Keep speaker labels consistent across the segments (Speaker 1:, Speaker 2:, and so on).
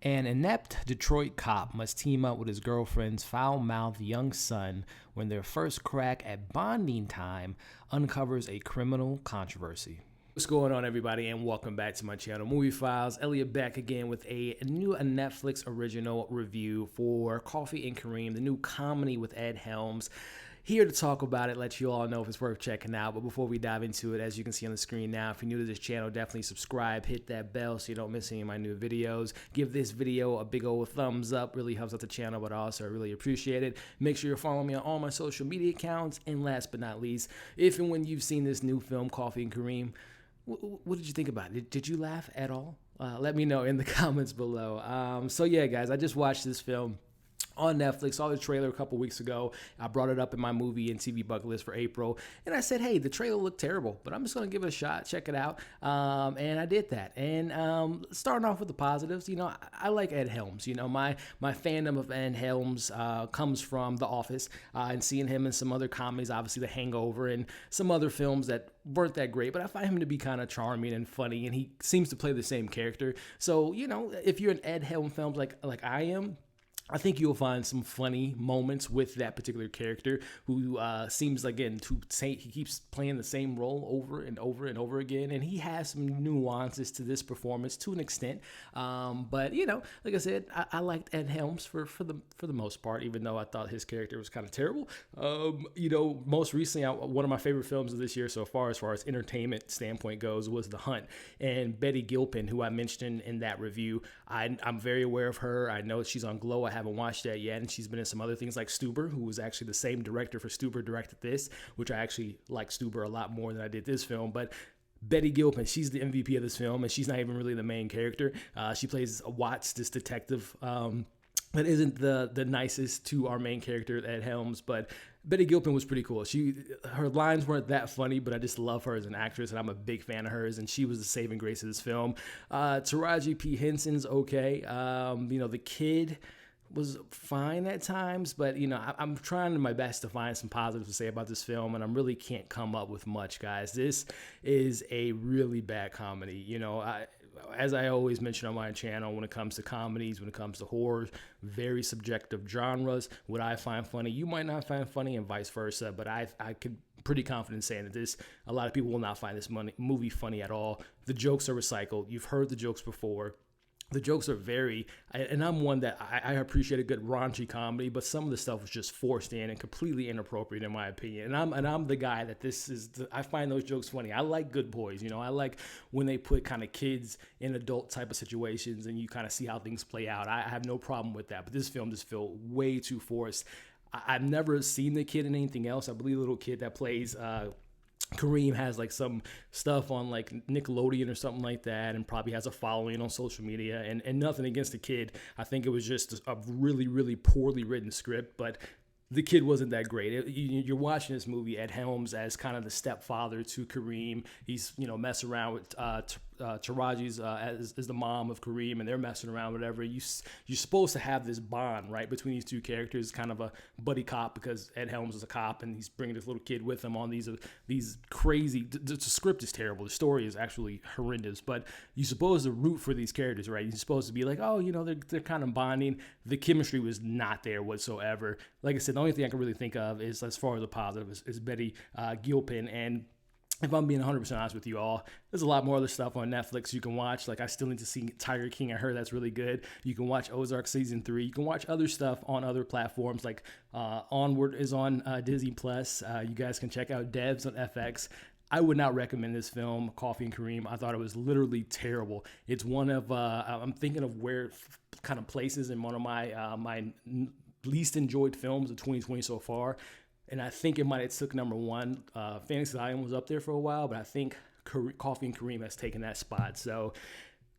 Speaker 1: An inept Detroit cop must team up with his girlfriend's foul-mouthed young son when their first crack at bonding time uncovers a criminal controversy. What's going on, everybody, and welcome back to my channel, Movie Files. Elliot back again with a new Netflix original review for Coffee and Kareem, the new comedy with Ed Helms. Here to talk about it, let you all know if it's worth checking out. But before we dive into it, as you can see on the screen now, if you're new to this channel, definitely subscribe, hit that bell so you don't miss any of my new videos. Give this video a big old thumbs up, really helps out the channel, but also I really appreciate it. Make sure you're following me on all my social media accounts. And last but not least, if and when you've seen this new film, Coffee and Kareem, what did you think about it? Did you laugh at all? Let me know in the comments below. So yeah, guys, I just watched this film on Netflix. Saw the trailer a couple weeks ago. I brought it up in my movie and TV bucket list for April, and I said, hey, the trailer looked terrible, but I'm just gonna give it a shot, check it out. And I did that. And starting off with the positives, you know, I like Ed Helms. You know, my fandom of Ed Helms comes from The Office, and seeing him in some other comedies, obviously The Hangover and some other films that weren't that great, but I find him to be kind of charming and funny, and he seems to play the same character. So, you know, if you're an Ed Helms film like I am, I think you'll find some funny moments with that particular character who seems, again, to say he keeps playing the same role over and over and over again. And he has some nuances to this performance to an extent. But, you know, like I said, I liked Ed Helms for the most part, even though I thought his character was kind of terrible. You know, most recently, one of my favorite films of this year so far as entertainment standpoint goes, was The Hunt. And Betty Gilpin, who I mentioned in that review, I'm very aware of her. I know she's on Glow. I haven't watched that yet, and she's been in some other things like Stuber, who was actually the same director for Stuber directed this, which I actually like Stuber a lot more than I did this film. But Betty Gilpin, she's the MVP of this film, and she's not even really the main character. She plays Watts, this detective that isn't the nicest to our main character, Ed Helms, but Betty Gilpin was pretty cool. Her lines weren't that funny, but I just love her as an actress, and I'm a big fan of hers, and she was the saving grace of this film. Taraji P. Henson's okay. You know, the kid was fine at times, but, you know, I'm trying my best to find some positives to say about this film, and I really can't come up with much, guys. This is a really bad comedy. You know, as I always mention on my channel, when it comes to comedies, when it comes to horror, very subjective genres. What I find funny, you might not find funny, and vice versa, but I could pretty confident saying that a lot of people will not find this movie funny at all. The jokes are recycled. You've heard the jokes before. The jokes are and I'm one that I appreciate a good raunchy comedy, but some of the stuff was just forced in and completely inappropriate in my opinion. And I'm the guy that I find those jokes funny. I like Good Boys, you know. I like when they put kind of kids in adult type of situations and you kind of see how things play out. I have no problem with that, but this film just felt way too forced. I've never seen the kid in anything else. I believe the little kid that plays Kareem has like some stuff on like Nickelodeon or something like that, and probably has a following on social media, and nothing against the kid. I think it was just a really, really poorly written script, but the kid wasn't that great. You're watching this movie, Ed Helms as kind of the stepfather to Kareem. He's, you know, messing around with Taraji's as the mom of Kareem, and they're messing around, whatever. You're supposed to have this bond, right, between these two characters, kind of a buddy cop, because Ed Helms is a cop, and he's bringing this little kid with him on these crazy. The script is terrible. The story is actually horrendous, but you're supposed to root for these characters, right? You're supposed to be like, oh, you know, they're kind of bonding. The chemistry was not there whatsoever. Like I said, the only thing I can really think of is, as far as the positive, is Betty Gilpin. And if I'm being 100% honest with you all, there's a lot more other stuff on Netflix you can watch. Like, I still need to see Tiger King. I heard that's really good. You can watch Ozark Season 3. You can watch other stuff on other platforms. Like Onward is on Disney+. You guys can check out Devs on FX. I would not recommend this film, Coffee and Kareem. I thought it was literally terrible. It's one of, I'm thinking of where kind of places in one of my least enjoyed films of 2020 so far. And I think it might have took number one. Fantasy Island was up there for a while, but I think Coffee and Kareem has taken that spot. So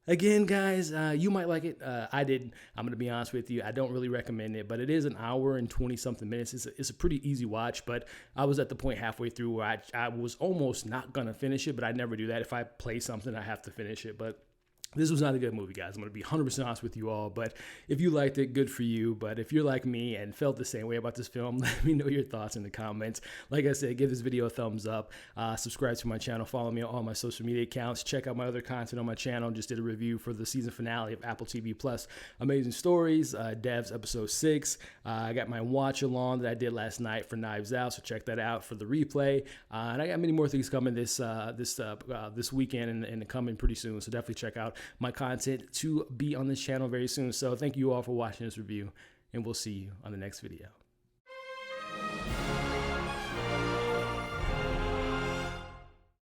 Speaker 1: again, guys, you might like it. I didn't. I'm going to be honest with you. I don't really recommend it, but it is an hour and 20-something minutes. It's a pretty easy watch, but I was at the point halfway through where I was almost not going to finish it, but I never do that. If I play something, I have to finish it. But This was not a good movie, guys. I'm going to be 100% honest with you all, but if you liked it, good for you. But if you're like me and felt the same way about this film, let me know your thoughts in the comments. Like I said, give this video a thumbs up, subscribe to my channel, follow me on all my social media accounts, check out my other content on my channel. Just did a review for the season finale of Apple TV Plus Amazing Stories, Devs episode 6. I got my watch along that I did last night for Knives Out, so check that out for the replay. And I got many more things coming this weekend and coming pretty soon, so definitely check out my content to be on this channel very soon. So thank you all for watching this review, and we'll see you on the next video.